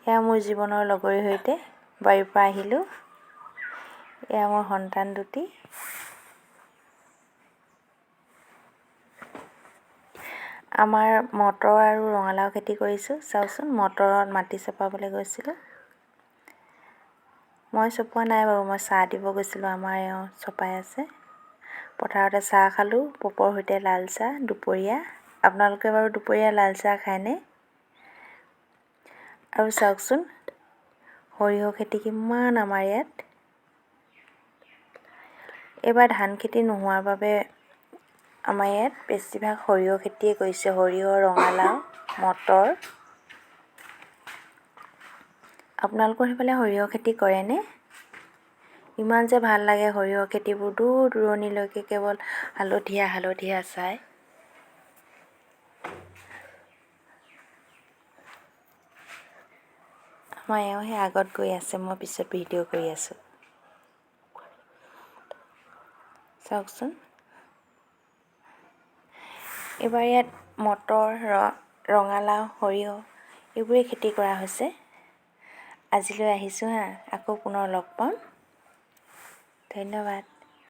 এয়া মোৰ জীৱনৰ লগৰীৰ সৈতে বাৰীৰ পৰা আহিলোঁ। এয়া মোৰ সন্তান দুটি। আমাৰ মটৰ আৰু ৰঙালাও খেতি কৰিছোঁ। চাওকচোন, মটৰত মাটি চপাবলৈ গৈছিলোঁ। মই চপোৱা নাই বাৰু, মই চাহ দিব গৈছিলোঁ। আমাৰ এওঁ চপাই আছে। পথাৰতে চাহ খালোঁ, পপৰ সৈতে লাল চাহ দুপৰীয়া। আপোনালোকে বাৰু দুপৰীয়া লাল চাহ খায়নে? আৰু চাওকচোন, সৰিয়হ খেতি কিমান আমাৰ ইয়াত। এইবাৰ ধান খেতি নোহোৱাৰ বাবে আমাৰ ইয়াত বেছিভাগ সৰিয়হ খেতিয়ে কৰিছে। সৰিয়হ, ৰঙালাও, মটৰ। আপোনালোকৰ সেইফালে সৰিয়হ খেতি কৰেনে? ইমান যে ভাল লাগে সৰিয়হ খেতিবোৰ, দূৰ দূৰণিলৈকে কেৱল হালধীয়া হালধীয়া চাই। আমাৰ এওঁ সেই আগত গৈ আছে, মই পিছত ভিডিঅ' কৰি আছোঁ। চাওকচোন, এইবাৰ ইয়াত মটৰ, ৰঙালাও, সৰিয়হ এইবোৰেই খেতি কৰা হৈছে। আজিলৈ আহিছোঁ হা, আকৌ পুনৰ লগ পাম। ধন্যবাদ।